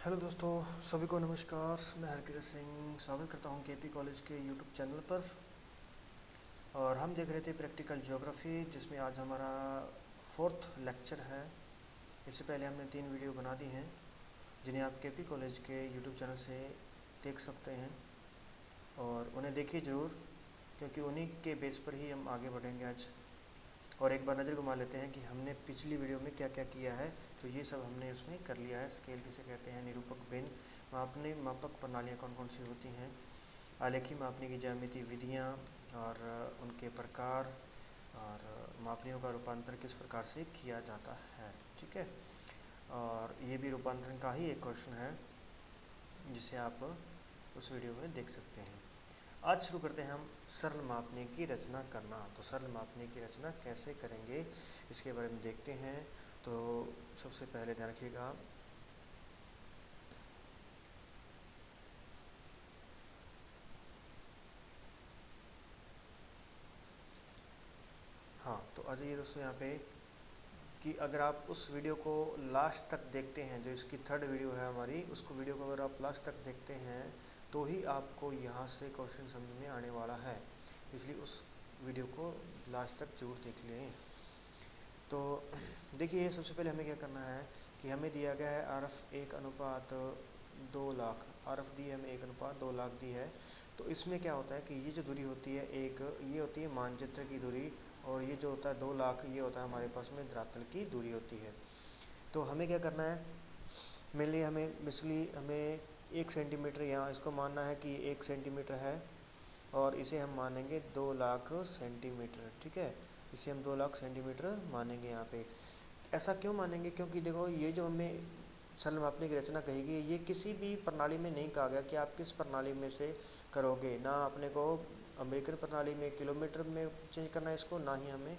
Hello दोस्तों, सभी को नमस्कार। मैं हरकिरत सिंह स्वागत करता हूं केपी कॉलेज के यूट्यूब चैनल पर। और हम देख रहे थे प्रैक्टिकल ज्योग्राफी, जिसमें आज हमारा फोर्थ लेक्चर है। इससे पहले हमने 3 वीडियो बना दी हैं, जिन्हें आप केपी कॉलेज के यूट्यूब चैनल से देख सकते हैं और उन्हें देखिए ज़रूर, क्योंकि उन्हीं के बेस पर ही हम आगे बढ़ेंगे आज। और एक बार नज़र घुमा लेते हैं कि हमने पिछली वीडियो में क्या क्या किया है। तो ये सब हमने उसमें कर लिया है। स्केल किसे कहते हैं, निरूपक भिन्न, मापने मापक प्रणालियाँ कौन कौन सी होती हैं, आलेखी मापने की ज्यामितीय विधियाँ और उनके प्रकार, और मापनियों का रूपांतरण किस प्रकार से किया जाता है। ठीक है, और ये भी रूपांतरण का ही एक क्वेश्चन है, जिसे आप उस वीडियो में देख सकते हैं। आज शुरू करते हैं हम सरल मापने की रचना करना। तो सरल मापने की रचना कैसे करेंगे, इसके बारे में देखते हैं। तो सबसे पहले ध्यान रखिएगा, हाँ, तो आ जाइए दोस्तों यहाँ पे, कि अगर आप उस वीडियो को लास्ट तक देखते हैं, जो इसकी थर्ड वीडियो है हमारी, उसको वीडियो को अगर आप लास्ट तक देखते हैं तो ही आपको यहाँ से क्वेश्चन समझ में आने वाला है। इसलिए उस वीडियो को लास्ट तक जरूर देख लें। तो देखिए, सबसे पहले हमें क्या करना है कि हमें दिया गया है आरएफ 1:2 लाख। आरएफ दी है हमें 1:2 लाख दी है। तो इसमें क्या होता है कि ये जो दूरी होती है एक, ये होती है मानचित्र की दूरी, और ये जो होता है 2 लाख, ये होता है हमारे पास में धरातल की दूरी होती है। तो हमें क्या करना है, मेनली हमें बेसिकली हमें 1 सेंटीमीटर, यहाँ इसको मानना है कि 1 सेंटीमीटर है, और इसे हम मानेंगे 2 लाख सेंटीमीटर। ठीक है, इसे हम 2 लाख सेंटीमीटर मानेंगे यहाँ पे। ऐसा क्यों मानेंगे, क्योंकि देखो, ये जो हमें सरल मापने की रचना कहेगी, ये किसी भी प्रणाली में नहीं कहा गया कि आप किस प्रणाली में से करोगे। ना अपने को अमेरिकन प्रणाली में किलोमीटर में चेंज करना है इसको, ना ही हमें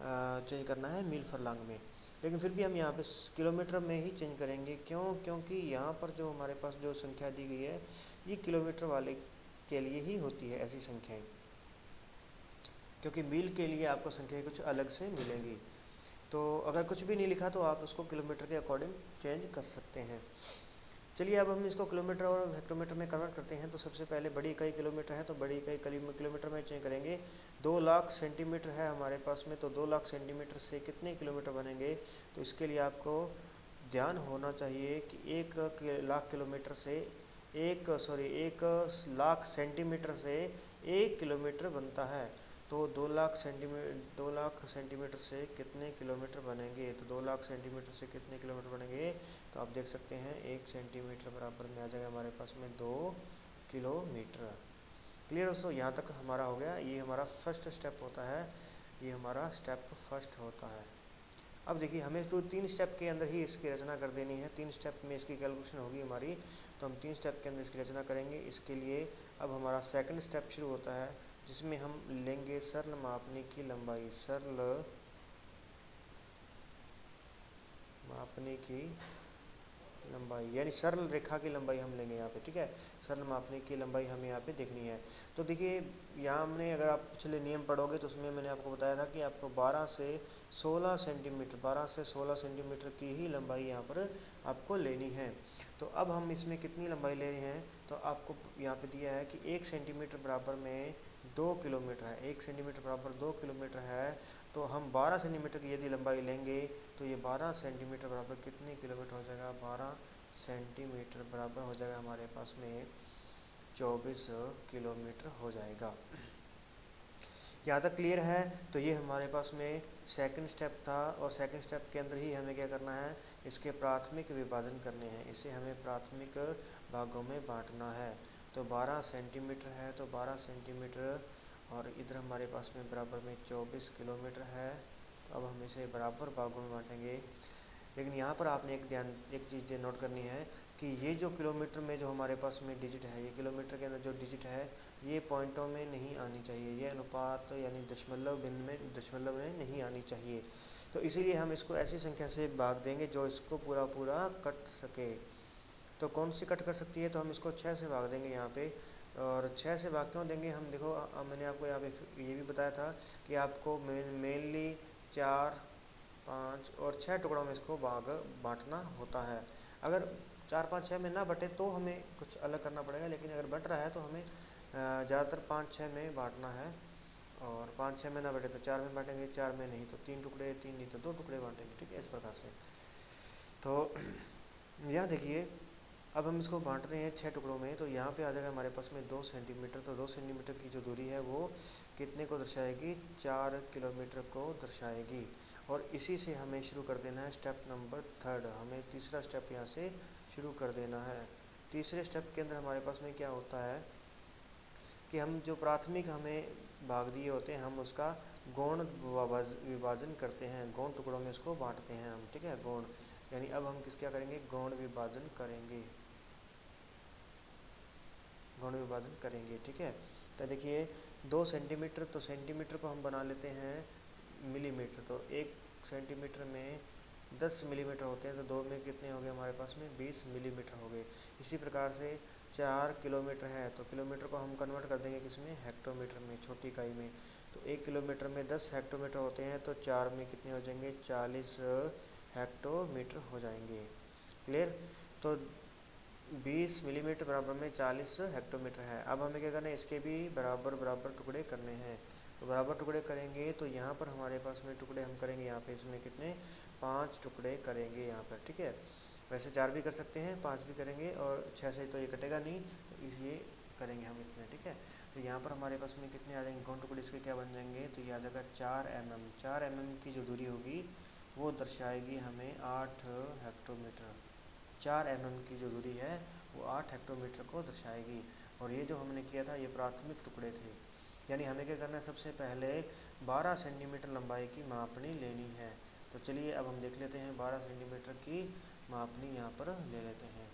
चेंज करना है मील फरलंग में। लेकिन फिर भी हम यहाँ पे किलोमीटर में ही चेंज करेंगे। क्यों? क्योंकि यहाँ पर जो हमारे पास जो संख्या दी गई है, ये किलोमीटर वाले के लिए ही होती है ऐसी संख्याएं, क्योंकि मील के लिए आपको संख्याएं कुछ अलग से मिलेंगी। तो अगर कुछ भी नहीं लिखा तो आप उसको किलोमीटर के अकॉर्डिंग चेंज कर सकते हैं। चलिए, अब हम इसको किलोमीटर और हेक्टोमीटर में कन्वर्ट करते हैं। तो सबसे पहले बड़ी इकाई किलोमीटर है, तो बड़ी इकाई किलोमीटर में चेंज करेंगे। 2 लाख सेंटीमीटर है हमारे पास में, तो 2 लाख सेंटीमीटर से कितने किलोमीटर बनेंगे। तो इसके लिए आपको ध्यान होना चाहिए कि 1 लाख किलोमीटर से 1 लाख सेंटीमीटर से 1 किलोमीटर बनता है। तो 2 लाख सेंटीमीटर से कितने किलोमीटर बनेंगे, तो 2 लाख सेंटीमीटर से कितने किलोमीटर बनेंगे। तो आप देख सकते हैं 1 सेंटीमीटर बराबर में आ जाएगा हमारे पास में 2 किलोमीटर। क्लियर दोस्तों, यहाँ तक हमारा हो गया। ये हमारा फर्स्ट स्टेप होता है, ये हमारा स्टेप फर्स्ट होता है। अब देखिए, हमें तो 3 स्टेप के अंदर ही इसकी रचना कर देनी है। 3 स्टेप में इसकी कैलकुलेशन होगी हमारी, तो हम 3 स्टेप के अंदर इसकी रचना करेंगे। इसके लिए अब हमारा सेकंड स्टेप शुरू होता है, जिसमें हम लेंगे सरल मापने की लंबाई। सरल मापने की लंबाई यानी सरल रेखा की लंबाई हम लेंगे यहाँ पे। ठीक है, सरल मापने की लंबाई हमें यहाँ पे देखनी है। तो देखिए, यहाँ हमने, अगर आप पिछले नियम पढ़ोगे तो उसमें मैंने आपको बताया था कि आपको 12 से 16 सेंटीमीटर की ही लंबाई यहाँ पर आपको लेनी है। तो अब हम इसमें कितनी लंबाई ले रहे हैं, तो आपको यहाँ पे दिया है कि 1 सेंटीमीटर बराबर में 2 किलोमीटर है। 1 सेंटीमीटर बराबर 2 किलोमीटर है। तो हम 12 सेंटीमीटर की यदि लंबाई लेंगे, तो ये 12 सेंटीमीटर बराबर कितने किलोमीटर हो जाएगा। 12 सेंटीमीटर बराबर हो जाएगा हमारे पास में 24 किलोमीटर हो जाएगा। यहाँ तक क्लियर है। तो ये हमारे पास में सेकंड स्टेप था, और सेकंड स्टेप के अंदर ही हमें क्या करना है, इसके प्राथमिक विभाजन करने हैं। इसे हमें प्राथमिक भागों में बांटना है। तो 12 सेंटीमीटर है, तो 12 सेंटीमीटर, और इधर हमारे पास में बराबर में 24 किलोमीटर है। तो अब हम इसे बराबर भागों में बांटेंगे। लेकिन यहाँ पर आपने एक चीज़ नोट करनी है कि ये जो किलोमीटर में जो हमारे पास में डिजिट है, ये किलोमीटर के अंदर जो डिजिट है, ये पॉइंटों में नहीं आनी चाहिए। ये अनुपात यानी दशमलव बिंदु में, दशमलव में नहीं आनी चाहिए। तो इसीलिए हम इसको ऐसी संख्या से भाग देंगे जो इसको पूरा पूरा कट सके। तो कौन सी कट कर सकती है, तो हम इसको 6 से भाग देंगे यहाँ पे। और 6 से भाग क्यों देंगे हम, देखो मैंने आपको यहाँ पे ये भी बताया था कि आपको मेनली 4, 5 और 6 टुकड़ों में इसको बांटना होता है। अगर 4, 5, 6 में ना बटे तो हमें कुछ अलग करना पड़ेगा, लेकिन अगर बट रहा है तो हमें ज़्यादातर 5, 6 में बांटना है। और 5, 6 में ना बटे तो 4 में बांटेंगे, 4 में नहीं तो 3 टुकड़े, 3 नहीं तो 2 टुकड़े बांटेंगे, ठीक है, इस प्रकार से। तो यहाँ देखिए, अब हम इसको बांट रहे हैं 6 टुकड़ों में, तो यहाँ पे आ जाएगा हमारे पास में 2 सेंटीमीटर। तो 2 सेंटीमीटर की जो दूरी है वो कितने को दर्शाएगी, 4 किलोमीटर को दर्शाएगी। और इसी से हमें शुरू कर देना है स्टेप नंबर 3। हमें तीसरा स्टेप यहाँ से शुरू कर देना है। तीसरे स्टेप के अंदर हमारे पास में क्या होता है कि हम जो प्राथमिक हमें भाग दिए होते हैं, हम उसका गौण विभाजन करते हैं, गौण टुकड़ों में इसको बांटते हैं हम, ठीक है, गौण। यानी अब हम क्या करेंगे, गौण विभाजन करेंगे, गौण विभाजन करेंगे, ठीक है। तो देखिए 2 सेंटीमीटर, तो सेंटीमीटर को हम बना लेते हैं मिलीमीटर। तो 1 सेंटीमीटर में 10 मिलीमीटर होते हैं, तो 2 में कितने हो गए हमारे पास में, 20 मिलीमीटर हो गए। इसी प्रकार से 4 किलोमीटर है, तो किलोमीटर को हम कन्वर्ट कर देंगे किसमें, हेक्टोमीटर में, छोटी इकाई में। तो 1 किलोमीटर में 10 हेक्टोमीटर होते हैं, तो 4 में कितने हो जाएंगे, 40 हेक्टोमीटर हो जाएंगे। क्लियर। तो 20 मिलीमीटर बराबर में 40 हेक्टोमीटर है। अब हमें क्या करना है, इसके भी बराबर बराबर टुकड़े करने हैं। तो बराबर टुकड़े करेंगे तो यहाँ पर हमारे पास में टुकड़े हम करेंगे, यहाँ पे इसमें कितने, 5 टुकड़े करेंगे यहाँ पर, ठीक है। वैसे 4 भी कर सकते हैं, 5 भी करेंगे, और 6 से तो ये कटेगा नहीं, तो इसलिए करेंगे हम इतने, ठीक है। तो यहाँ पर हमारे पास में कितने आ जाएंगे, गौण टुकड़े इसके क्या बन जाएंगे, तो ये आ जाएगा 4 mm। 4 mm की जो दूरी होगी वो दर्शाएगी हमें 8 हेक्टोमीटर। 4 mm की जो दूरी है वो 8 हेक्टोमीटर को दर्शाएगी। और ये जो हमने किया था ये प्राथमिक टुकड़े थे, यानी हमें क्या करना है, सबसे पहले 12 सेंटीमीटर लंबाई की मापनी लेनी है। तो चलिए अब हम देख लेते हैं 12 सेंटीमीटर की मापनी यहाँ पर ले लेते हैं।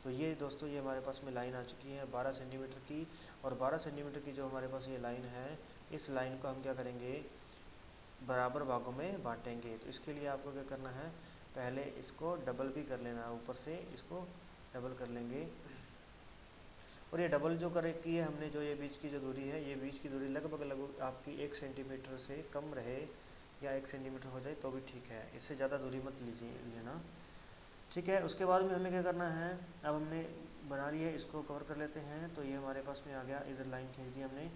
तो ये दोस्तों, ये हमारे पास में लाइन आ चुकी है 12 सेंटीमीटर की। और 12 सेंटीमीटर की जो हमारे पास ये लाइन है, इस लाइन को हम क्या करेंगे, बराबर भागों में बांटेंगे। तो इसके लिए आपको क्या करना है, पहले इसको डबल भी कर लेना है, ऊपर से इसको डबल कर लेंगे। और ये डबल जो करे की है हमने, जो ये बीच की जो दूरी है, ये बीच की दूरी लगभग आपकी 1 सेंटीमीटर से कम रहे, या 1 सेंटीमीटर हो जाए तो भी ठीक है, इससे ज़्यादा दूरी मत लेना, ठीक है। उसके बाद में हमें क्या करना है, अब हमने बना लिया है, इसको कवर कर लेते हैं। तो ये हमारे पास में आ गया, इधर लाइन खींच दी हमने।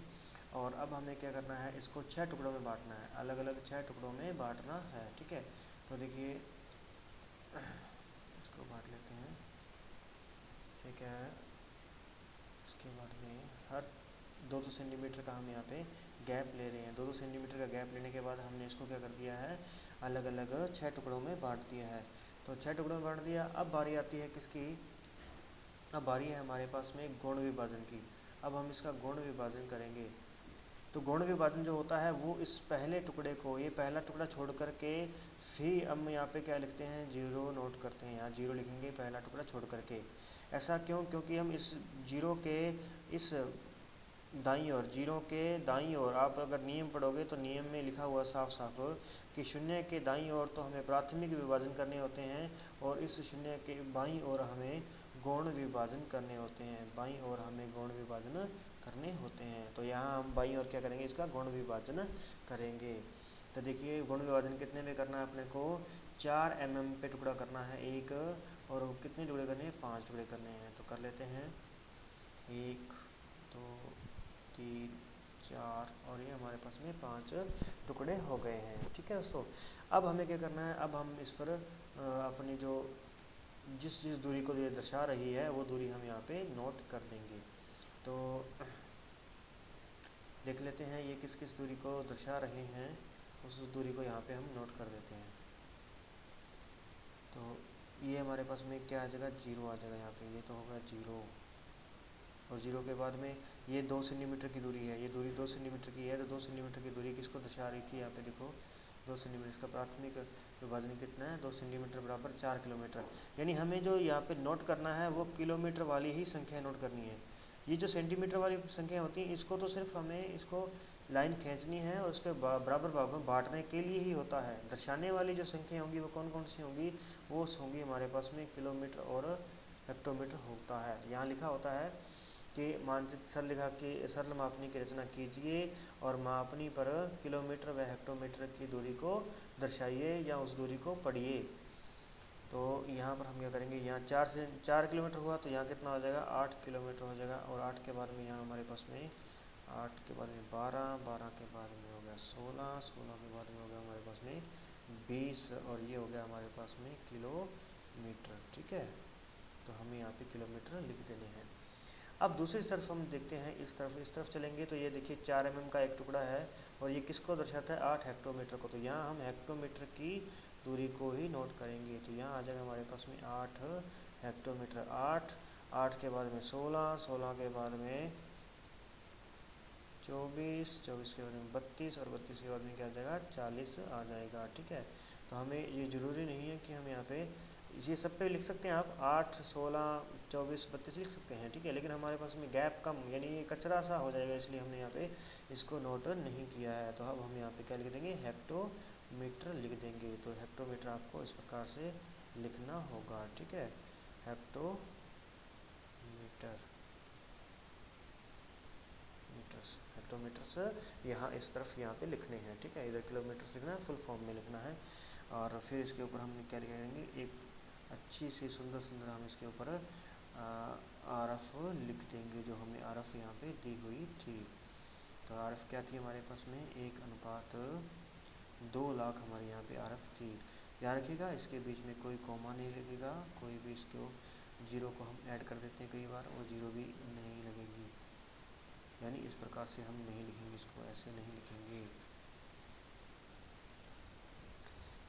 और अब हमें क्या करना है, इसको 6 टुकड़ों में बांटना है, अलग अलग 6 टुकड़ों में बांटना है, ठीक है। तो देखिए इसको बांट लेते हैं, ठीक है। उसके बाद में हर 2-2 सेंटीमीटर का हम यहाँ पे गैप ले रहे हैं। 2-2 सेंटीमीटर का गैप लेने के बाद हमने इसको क्या कर दिया है, अलग अलग 6 टुकड़ों में बांट दिया है। तो 6 टुकड़ों में बांट दिया। अब बारी आती है किसकी, अब बारी है हमारे पास में गौण विभाजन की। अब हम इसका गौण विभाजन करेंगे। तो गौण विभाजन जो होता है वो इस पहले टुकड़े को, ये पहला टुकड़ा छोड़ करके फिर हम यहाँ पे क्या लिखते हैं, 0 नोट करते हैं, यहाँ 0 लिखेंगे पहला टुकड़ा छोड़ करके। ऐसा क्यों, क्योंकि हम इस 0 के इस दाईं ओर, 0 के दाईं ओर, आप अगर नियम पढ़ोगे तो नियम में लिखा हुआ साफ साफ कि 0 के दाईं ओर तो हमें प्राथमिक विभाजन करने होते हैं, और इस 0 के बाईं ओर हमें गौण विभाजन करने होते हैं, बाईं ओर हमें गौण विभाजन करने होते हैं। तो यहाँ हम बाईं ओर क्या करेंगे, इसका गौण विभाजन करेंगे। तो देखिए गौण विभाजन कितने में करना है अपने को, 4 mm पे टुकड़ा करना है एक, और कितने टुकड़े करने हैं, 5 टुकड़े करने हैं। तो कर लेते हैं 1 2 3 4, और ये हमारे पास में 5 टुकड़े हो गए हैं, ठीक है दोस्तों। अब हमें क्या करना है, अब हम इस पर अपनी जो जिस जिस दूरी को ये दर्शा रही है वो दूरी हम यहाँ पे नोट कर देंगे। तो देख लेते हैं ये किस किस दूरी को दर्शा रहे हैं, उस दूरी को यहाँ पे हम नोट कर देते हैं। तो ये हमारे पास में क्या आ जाएगा, 0 आ जाएगा यहाँ पे, ये तो होगा 0। और 0 के बाद में ये 2 सेंटीमीटर की दूरी है, ये दूरी 2 सेंटीमीटर की है। तो 2 सेंटीमीटर की दूरी किसको दर्शा रही थी, यहाँ पे देखो 2 सेंटीमीटर, इसका प्राथमिक विभाजन कितना है, 2 सेंटीमीटर बराबर 4 किलोमीटर। यानी हमें जो यहाँ पे नोट करना है वो किलोमीटर वाली ही संख्या नोट करनी है। ये जो सेंटीमीटर वाली संख्या होती है इसको तो सिर्फ हमें इसको लाइन खींचनी है और उसके बराबर भागों में बांटने के लिए ही होता है। दर्शाने वाली जो संख्या होंगी वो कौन कौन सी होंगी, वो होंगी हमारे पास में किलोमीटर और हेक्टोमीटर होता है। यहाँ लिखा होता है कि मानचित्र सरल मापनी की रचना कीजिए और मापनी पर किलोमीटर व हेक्टोमीटर की दूरी को दर्शाइए या उस दूरी को पढ़िए। तो यहाँ पर हम क्या करेंगे, यहाँ 4 किलोमीटर हुआ तो यहाँ कितना हो जाएगा, 8 किलोमीटर हो जाएगा। और 8 के बाद में यहाँ हमारे पास में 8 के बाद में 12, 12 के बाद में हो गया 16, 16 के बाद में हो गया हमारे पास में 20, और ये हो गया हमारे पास में किलोमीटर। ठीक है, तो हमें यहाँ पे किलोमीटर लिख देने हैं। अब दूसरी तरफ हम देखते हैं, इस तरफ चलेंगे तो ये देखिए 4 mm का एक टुकड़ा है और ये किसको दर्शाता है, 8 हेक्टोमीटर को। तो यहाँ हम हेक्टोमीटर की दूरी को ही नोट करेंगे। तो यहाँ आ जाएगा हमारे पास में 8 हेक्टोमीटर। 8 के बाद में 16, 16 के बाद में 24, 24 के बाद में 32 और 32 के बाद में क्या आ जाएगा, 40 आ जाएगा। ठीक है, तो हमें ये ज़रूरी नहीं है कि हम यहाँ पे ये सब पे लिख सकते हैं, आप 8, 16, 24, 32 लिख सकते हैं। ठीक है, लेकिन हमारे पास में गैप कम, यानी ये कचरा सा हो जाएगा, इसलिए हमने यहाँ पे इसको नोट नहीं किया है। तो अब हम यहाँ पे क्या लिख देंगे, हेक्टोमीटर लिख देंगे। तो हेक्टोमीटर आपको इस प्रकार से लिखना होगा। ठीक है, हेक्टोमीटर, हेक्टोमीटर्स यहाँ इस तरफ यहाँ पे लिखने हैं। ठीक है, इधर किलोमीटर्स लिखना है, फुल फॉर्म में लिखना है। और फिर इसके ऊपर हम क्या करेंगे, एक अच्छी सी सुंदर सुंदर हम इसके ऊपर आरएफ लिख देंगे, जो हमें आरएफ यहाँ पे दी हुई थी। तो आरएफ क्या थी हमारे पास में, 1:2 लाख हमारे यहाँ पे आरएफ थी। ध्यान रखिएगा, इसके बीच में कोई कॉमा नहीं लगेगा, कोई भी इसको जीरो को हम ऐड कर देते हैं कई बार, वो जीरो भी नहीं लगेगी, यानी इस प्रकार से हम नहीं लिखेंगे, इसको ऐसे नहीं लिखेंगे।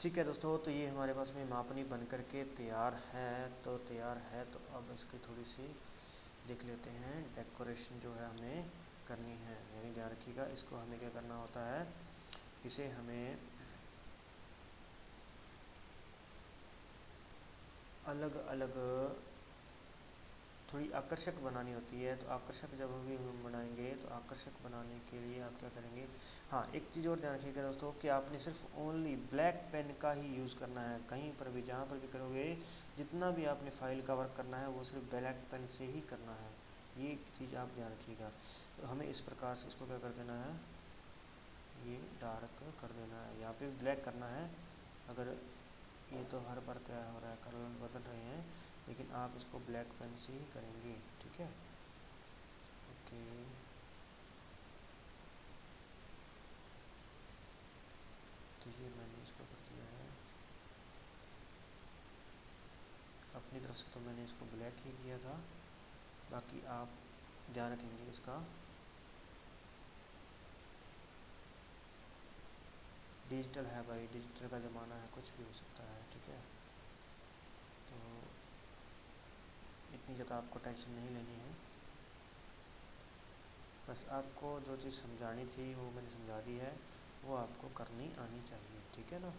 ठीक है दोस्तों, तो ये हमारे पास में मापनी बन करके तैयार है। तो अब इसकी थोड़ी सी देख लेते हैं, डेकोरेशन जो है हमें करनी है। यानी ध्यान रखिएगा, इसको हमें क्या करना होता है, इसे हमें अलग अलग थोड़ी आकर्षक बनानी होती है। तो आकर्षक जब हम बनाएंगे, तो आकर्षक बनाने के लिए आप क्या करेंगे, हाँ एक चीज़ और ध्यान रखिएगा दोस्तों, कि आपने सिर्फ ओनली ब्लैक पेन का ही यूज़ करना है। कहीं पर भी जहाँ पर भी करोगे, जितना भी आपने फाइल का वर्क करना है वो सिर्फ ब्लैक पेन से ही करना है। ये एक चीज़ आप ध्यान रखिएगा। तो हमें इस प्रकार से इसको क्या कर देना है, ये डार्क कर देना है, यहाँ पे ब्लैक करना है। अगर ये तो हर बार क्या हो रहा है, कलर बदल रहे हैं, लेकिन आप इसको ब्लैक पेन से ही करेंगे। ठीक है, ओके। तो ये मैंने इसको कर दिया है अपनी तरफ से, तो मैंने इसको ब्लैक ही किया था, बाकी आप ध्यान रखेंगे इसका। डिजिटल है भाई, डिजिटल का ज़माना है, कुछ भी हो सकता है। ठीक है, तो इतनी ज़्यादा आपको टेंशन नहीं लेनी है, बस आपको जो चीज़ समझानी थी वो मैंने समझा दी है, वो आपको करनी आनी चाहिए। ठीक है ना,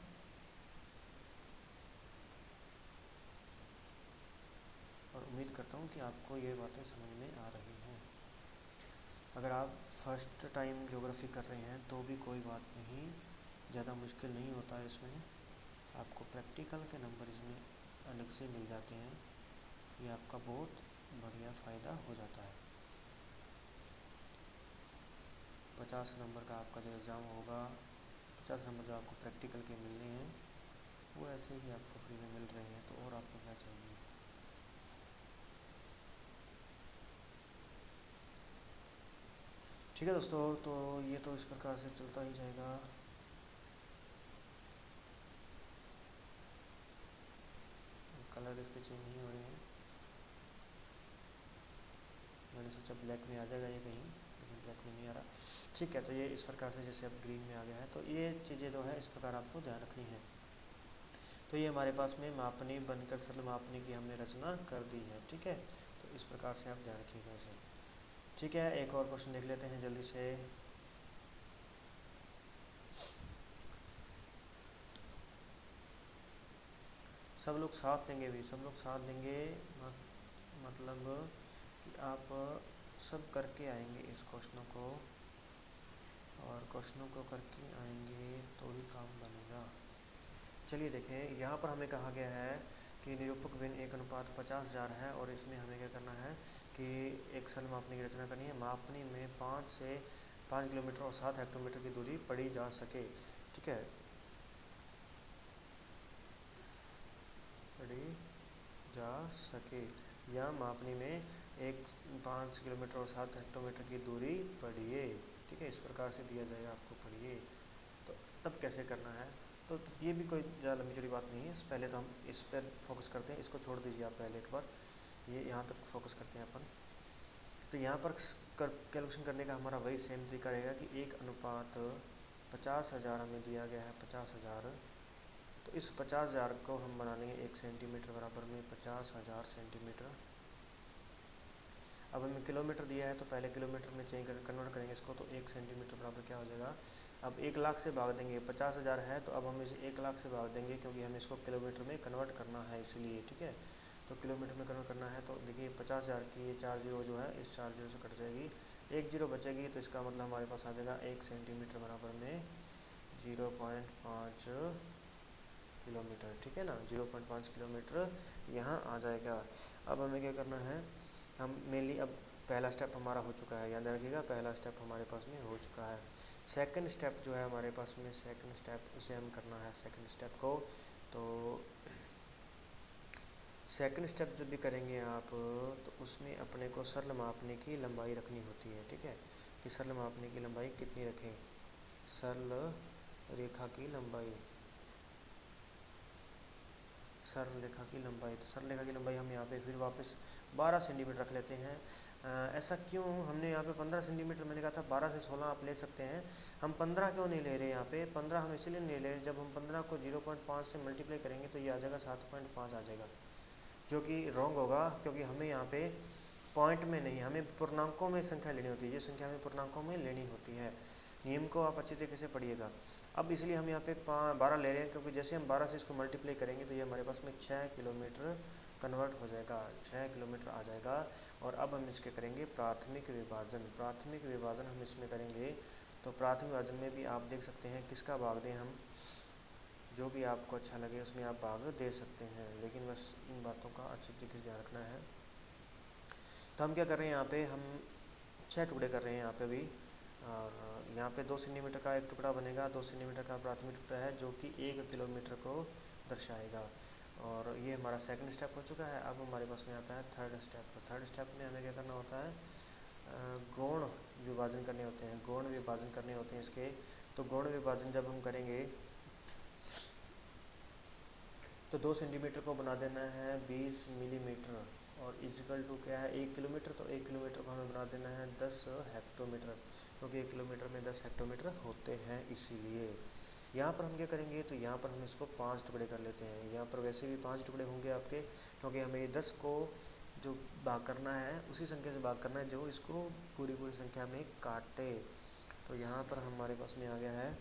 और उम्मीद करता हूँ कि आपको ये बातें समझ में आ रही हैं। अगर आप फर्स्ट टाइम ज्योग्राफी कर रहे हैं तो भी कोई बात नहीं, ज़्यादा मुश्किल नहीं होता है इसमें। आपको प्रैक्टिकल के नंबर इसमें अलग से मिल जाते हैं, ये आपका बहुत बढ़िया फ़ायदा हो जाता है। 50 नंबर का आपका जो एग्ज़ाम होगा, 50 नंबर जो आपको प्रैक्टिकल के मिलने हैं, वो ऐसे ही आपको फ्री में मिल रहे हैं, तो और आपको क्या चाहिए। ठीक है दोस्तों, तो ये तो इस प्रकार से चलता ही जाएगा। कलर इसके चेंज नहीं हो रहे हैं, मैंने सोचा ब्लैक में आ जाएगा ये कहीं, लेकिन ब्लैक में नहीं आ रहा। ठीक है, तो ये इस प्रकार से जैसे अब ग्रीन में आ गया है, तो ये चीज़ें जो है इस प्रकार आपको ध्यान रखनी है। तो ये हमारे पास में मापनी बनकर सरल मापनी की हमने रचना कर दी है। ठीक है, तो इस प्रकार से आप ध्यान रखिएगा इसे। ठीक है, एक और क्वेश्चन देख लेते हैं जल्दी से। सब लोग साथ देंगे भी, सब लोग साथ देंगे, मतलब कि आप सब करके आएंगे इस क्वेश्चनों को, और क्वेश्चनों को करके आएंगे तो ही काम बनेगा। चलिए देखें, यहाँ पर हमें कहा गया है कि निरूपक भिन्न 1:50,000 है, और इसमें हमें क्या करना है कि एक सरल मापनी की रचना करनी है। मापनी में 5 किलोमीटर और 7 हेक्टोमीटर की दूरी पड़ी जा सके। ठीक है, पड़ी सके या मापनी में 5 किलोमीटर और 7 हेक्टोमीटर की दूरी पढ़िए। ठीक है, इस प्रकार से दिया जाएगा आपको, पढ़िए। तो तब कैसे करना है, तो ये भी कोई ज़्यादा लंबी चौड़ी बात नहीं है। पहले तो हम इस पर फोकस करते हैं, इसको छोड़ दीजिए आप पहले एक बार, ये यहाँ तक फोकस करते हैं अपन। तो यहाँ पर कैलकुलेशन करने का हमारा वही सेम तरीका रहेगा कि 1:50,000 हमें दिया गया है, 50,000। तो इस 50,000 को हम बना लेंगे 1 सेंटीमीटर बराबर में 50,000 सेंटीमीटर। अब हमें किलोमीटर दिया है तो पहले किलोमीटर में चेंज कन्वर्ट करेंगे इसको, तो 1 सेंटीमीटर बराबर क्या हो जाएगा। अब 1,00,000 से भाग देंगे, 50,000 है तो अब हम इसे 1,00,000 से भाग देंगे क्योंकि हमें इसको किलोमीटर में कन्वर्ट करना है इसलिए। ठीक है, तो किलोमीटर में कन्वर्ट करना है तो देखिए 50,000 की ये 4 जीरो जो है इस 4 जीरो से कट जाएगी, 1 जीरो बचेगी। तो इसका मतलब हमारे पास आ जाएगा 1 सेंटीमीटर बराबर में 0.5 किलोमीटर। ठीक है ना, 0.5 किलोमीटर यहाँ आ जाएगा। अब हमें क्या करना है, हम मेनली अब पहला स्टेप हमारा हो चुका है, याद रखिएगा पहला स्टेप हमारे पास में हो चुका है। सेकंड स्टेप जो है हमारे पास में, सेकंड स्टेप उसे हम करना है सेकंड स्टेप को। तो सेकंड स्टेप जब भी करेंगे आप तो उसमें अपने को सरल मापने की लंबाई रखनी होती है। ठीक है, कि सरल मापने की लंबाई कितनी रखें, सरल रेखा की लंबाई, सरल रेखा की लंबाई। तो सरल रेखा की लंबाई हम यहाँ पे फिर वापस 12 सेंटीमीटर रख लेते हैं। ऐसा क्यों, हमने यहाँ पे 15 सेंटीमीटर, मैंने कहा था 12 से 16 आप ले सकते हैं, हम 15 क्यों नहीं ले रहे यहाँ पे। 15 हम इसलिए नहीं ले रहे, जब हम 15 को 0.5 से मल्टीप्लाई करेंगे तो ये आ जाएगा 7.5 आ जाएगा, जो कि रॉन्ग होगा क्योंकि हमें यहाँ पे पॉइंट में नहीं, हमें पूर्णांकों में संख्या लेनी होती है। ये संख्या हमें पूर्णांकों में लेनी होती है, नियम को आप अच्छी तरीके से पढ़िएगा। अब इसलिए हम यहाँ पे 12 ले रहे हैं क्योंकि जैसे हम 12 से इसको मल्टीप्लाई करेंगे तो ये हमारे पास में 6 किलोमीटर कन्वर्ट हो जाएगा, 6 किलोमीटर आ जाएगा। और अब हम इसके करेंगे प्राथमिक विभाजन। प्राथमिक विभाजन हम इसमें करेंगे तो प्राथमिक विभाजन में भी आप देख सकते हैं किसका भाग दें हम, जो भी आपको अच्छा लगे उसमें आप भाग दे सकते हैं, लेकिन बस इन बातों का अच्छी तरीके से ध्यान रखना है। तो हम क्या कर रहे हैं यहाँ पे, हम 6 टुकड़े कर रहे हैं यहाँ पे भी, और यहाँ पे 2 सेंटीमीटर का एक टुकड़ा बनेगा, 2 सेंटीमीटर का प्राथमिक टुकड़ा है जो कि 1 किलोमीटर को दर्शाएगा। और ये हमारा सेकंड स्टेप हो चुका है। अब हमारे पास में आता है थर्ड स्टेप। थर्ड स्टेप में हमें क्या करना होता है, गौण विभाजन करने होते हैं, गौण विभाजन करने होते हैं इसके। तो गौण विभाजन जब हम करेंगे तो 2 सेंटीमीटर को बना देना है 20 मिलीमीटर, और इजिकल टू क्या है 1 किलोमीटर, तो 1 किलोमीटर को हमें बना देना है 10 हेक्टोमीटर, क्योंकि 1 किलोमीटर में 10 हेक्टोमीटर होते हैं इसीलिए। यहाँ पर हम क्या करेंगे, तो यहाँ पर हम इसको 5 टुकड़े कर लेते हैं। यहाँ पर वैसे भी 5 टुकड़े होंगे आपके, क्योंकि हमें 10 को जो भाग करना है उसी संख्या से भाग करना है जो इसको पूरी पूरी संख्या में काटे। तो यहाँ पर हमारे पास में आ गया है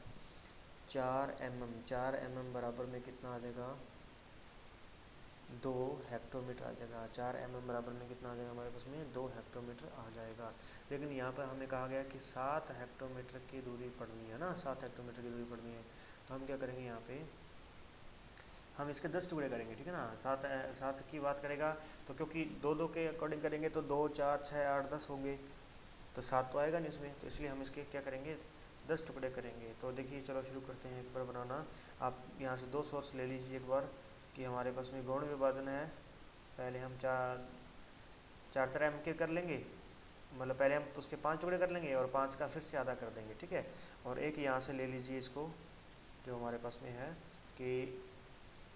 4 mm। 4 mm बराबर में कितना आ जाएगा, 2 हेक्टोमीटर आ जाएगा। 4 mm बराबर में कितना आ जाएगा हमारे पास में, 2 हेक्टोमीटर आ जाएगा। लेकिन यहाँ पर हमें कहा गया कि 7 हेक्टोमीटर की दूरी पड़नी है ना, 7 हेक्टोमीटर की दूरी पड़नी है। तो हम क्या करेंगे, यहाँ पे हम इसके 10 टुकड़े करेंगे। ठीक है ना, 7 की बात करेगा तो क्योंकि 2 के अकॉर्डिंग करेंगे तो 2 4 6 8 10 होंगे, तो 7 तो आएगा नहीं उसमें, तो इसलिए हम इसके क्या करेंगे 10 टुकड़े करेंगे। तो देखिए चलो शुरू करते हैं एक बार बनाना। आप यहाँ से 2 सोर्स ले लीजिए एक बार, कि हमारे पास में गौण विभाजन है। पहले हम 4 एम के कर लेंगे, मतलब पहले हम उसके 5 टुकड़े कर लेंगे और 5 का फिर से आधा कर देंगे। ठीक है, और एक यहाँ से ले लीजिए इसको, जो हमारे पास में है कि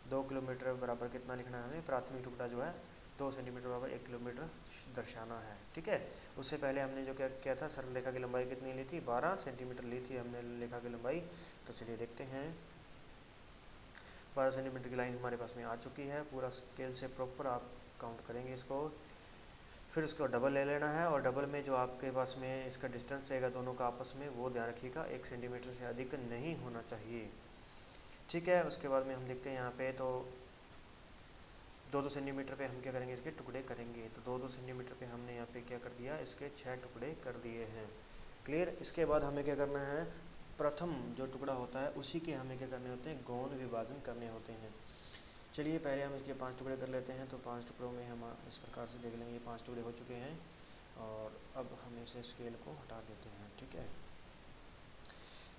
2 किलोमीटर बराबर कितना लिखना है हमें, प्राथमिक टुकड़ा जो है 2 सेंटीमीटर बराबर 1 किलोमीटर दर्शाना है। ठीक है, उससे पहले हमने जो क्या किया था, सरल रेखा की लंबाई कितनी ली थी, 12 सेंटीमीटर ली थी हमने रेखा की लंबाई। तो चलिए देखते हैं, 12 सेंटीमीटर की लाइन हमारे पास में आ चुकी है। पूरा स्केल से प्रॉपर आप काउंट करेंगे इसको, फिर उसको डबल ले लेना है, और डबल में जो आपके पास में इसका डिस्टेंस रहेगा दोनों का आपस में, वो ध्यान रखिएगा 1 सेंटीमीटर से अधिक नहीं होना चाहिए। ठीक है, उसके बाद में हम देखते हैं यहाँ पे, तो 2-2 सेंटीमीटर पे हम क्या करेंगे, इसके टुकड़े करेंगे। तो 2-2 सेंटीमीटर पे हमने यहाँ पे क्या कर दिया, इसके 6 टुकड़े कर दिए हैं। क्लियर। इसके बाद हमें क्या करना है, प्रथम जो टुकड़ा होता है उसी के हमें क्या करने होते हैं, गौण विभाजन करने होते हैं। चलिए पहले हम इसके 5 टुकड़े कर लेते हैं। तो 5 टुकड़ों में हम इस प्रकार से देख लेंगे, 5 टुकड़े हो चुके हैं, और अब हम इसे स्केल को हटा देते हैं। ठीक है,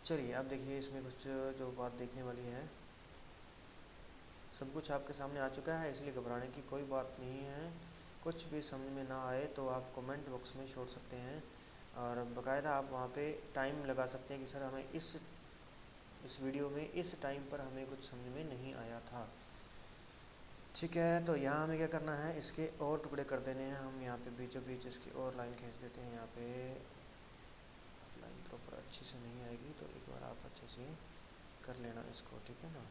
चलिए अब देखिए इसमें कुछ जो बात देखने वाली है, सब कुछ आपके सामने आ चुका है, इसलिए घबराने की कोई बात नहीं है। कुछ भी समझ में ना आए तो आप कमेंट बॉक्स में छोड़ सकते हैं, और बाकायदा आप वहाँ पे टाइम लगा सकते हैं कि सर हमें इस वीडियो में इस टाइम पर हमें कुछ समझ में नहीं आया था। ठीक है, तो यहाँ हमें क्या करना है, इसके और टुकड़े कर देने हैं हम। यहाँ पे बीचों बीच इसकी और लाइन खींच देते हैं। यहाँ पे लाइन प्रॉपर अच्छी से नहीं आएगी, तो एक बार आप अच्छे से कर लेना इसको, ठीक है ना।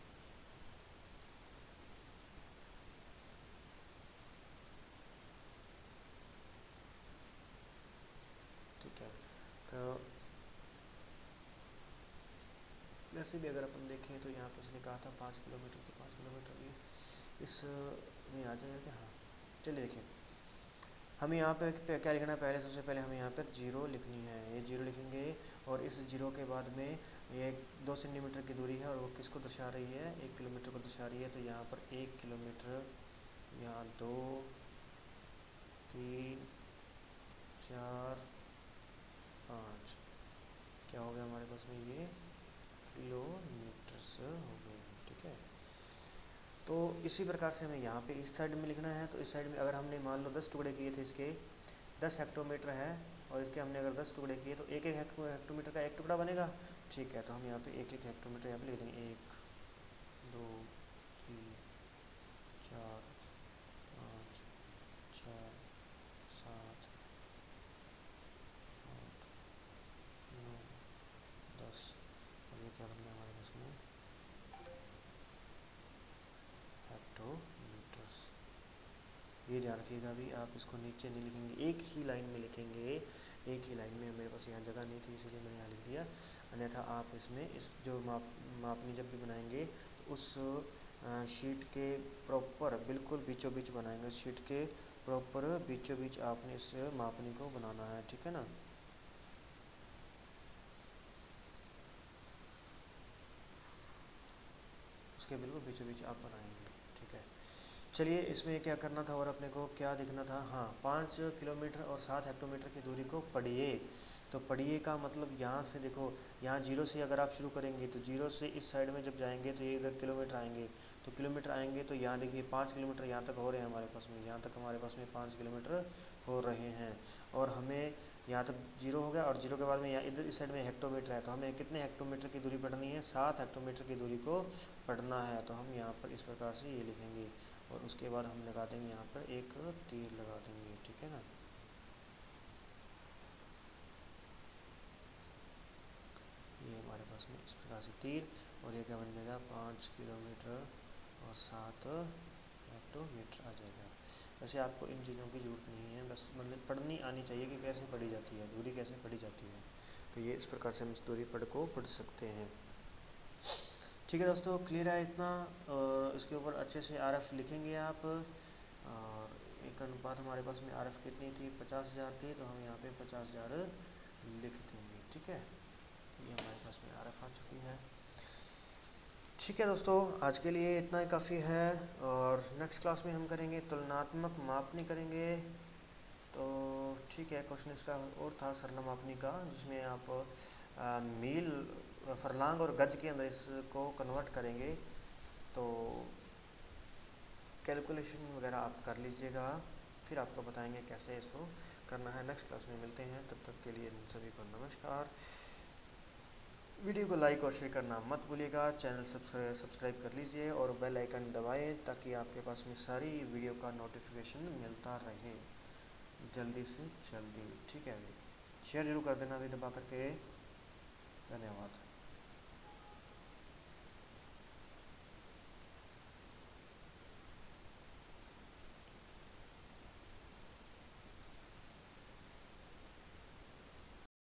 ठीक है, तो वैसे भी अगर अपन देखें तो यहाँ पर उसने कहा था 5 किलोमीटर, तो 5 किलोमीटर भी इस में आ जाएगा क्या? हाँ, चलिए देखिए, हमें यहाँ पे क्या लिखना है, पहले सबसे पहले हमें यहाँ पर जीरो लिखनी है। ये जीरो लिखेंगे, और इस जीरो के बाद में ये 2 सेंटीमीटर की दूरी है, और वो किसको दर्शा रही है, 1 किलोमीटर को दर्शा रही है। तो यहाँ पर 1 किलोमीटर, यहाँ 2, 3, 4, 5, क्या हो गया हमारे पास में, ये किलोमीटर्स हो गए, ठीक है। तो इसी प्रकार से हमें यहाँ पे इस साइड में लिखना है। तो इस साइड में अगर हमने मान लो 10 टुकड़े किए थे, इसके 10 हेक्टोमीटर है, और इसके हमने अगर 10 टुकड़े किए, तो एक एक हेक्टोमीटर का एक टुकड़ा बनेगा। ठीक है, तो हम यहाँ पे एक एक हेक्टोमीटर यहाँ पे लिख देंगे। 1, 2, 3, 4, 5, 6, 7, 8, 9, 10। और ये क्या बन गया हमारे पास में, हेक्टोमीटर्स। ये ध्यान रखिएगा, अभी आप इसको नीचे नहीं लिखेंगे, एक ही लाइन में लिखेंगे। एक ही लाइन में, मेरे पास यहाँ जगह नहीं थी इसीलिए मैंने यहाँ लिख दिया। अन्यथा आप इसमें इस जो मापनी जब भी बनाएंगे, तो उस शीट के प्रॉपर बिल्कुल बीचों बीच बनाएंगे। शीट के प्रॉपर बीचों बीच आपने इस मापनी को बनाना है, ठीक है ना। उसके बिल्कुल बीचों बीच आप बनाएंगे, ठीक है। चलिए, इसमें क्या करना था और अपने को क्या देखना था, हाँ, 5 किलोमीटर और 7 हेक्टोमीटर की दूरी को पढ़िए। तो पढ़िए का मतलब यहाँ से देखो, यहाँ जीरो से अगर आप शुरू करेंगे, तो जीरो से इस साइड में जब जाएंगे तो ये इधर किलोमीटर आएंगे। तो किलोमीटर आएंगे, तो यहाँ देखिए 5 किलोमीटर यहाँ तक हो रहे हैं हमारे पास में, यहाँ तक हमारे पास में 5 किलोमीटर हो रहे हैं। और हमें यहाँ तक जीरो हो गया, और जीरो के बाद में यहाँ इधर इस साइड में हेक्टोमीटर है, तो हमें कितने हेक्टोमीटर की दूरी पढ़नी है, 7 हेक्टोमीटर की दूरी को पढ़ना है। तो हम यहाँ पर इस प्रकार से ये लिखेंगे, और उसके बाद हम लगा देंगे यहाँ पर एक तीर लगा देंगे, ठीक है ना। ये हमारे पास में इस प्रकार से तीर, और ये क्या बन जाएगा, 5 किलोमीटर और 7 हेक्टोमीटर आ जाएगा। वैसे आपको इन चीज़ों की ज़रूरत नहीं है, बस मतलब पढ़नी आनी चाहिए कि कैसे पढ़ी जाती है, दूरी कैसे पढ़ी जाती है। तो ये इस प्रकार से हम इस दूरी पढ़ सकते हैं। ठीक है दोस्तों, क्लियर है इतना। और इसके ऊपर अच्छे से आरएफ लिखेंगे आप। और एक अनुपात हमारे पास में आरएफ कितनी थी, 50,000 थी, तो हम यहाँ पे 50,000 लिख देंगे, ठीक है। ये हमारे पास में आरएफ आ चुकी है। ठीक है दोस्तों, आज के लिए इतना ही काफ़ी है, और नेक्स्ट क्लास में हम करेंगे तुलनात्मक मापनी करेंगे। तो ठीक है, क्वेश्चन इसका और था सरल मापनी का, जिसमें आप मील, फरलांग और गज के अंदर इसको कन्वर्ट करेंगे। तो कैलकुलेशन वगैरह आप कर लीजिएगा, फिर आपको बताएंगे कैसे इसको करना है। नेक्स्ट क्लास में मिलते हैं, तब तक के लिए सभी को नमस्कार। वीडियो को लाइक और शेयर करना मत भूलिएगा, चैनल सब्सक्राइब कर लीजिए, और बेल आइकन दबाएं ताकि आपके पास में सारी वीडियो का नोटिफिकेशन मिलता रहे जल्दी से जल्दी, ठीक है। अभी शेयर जरूर कर देना अभी दबा करके।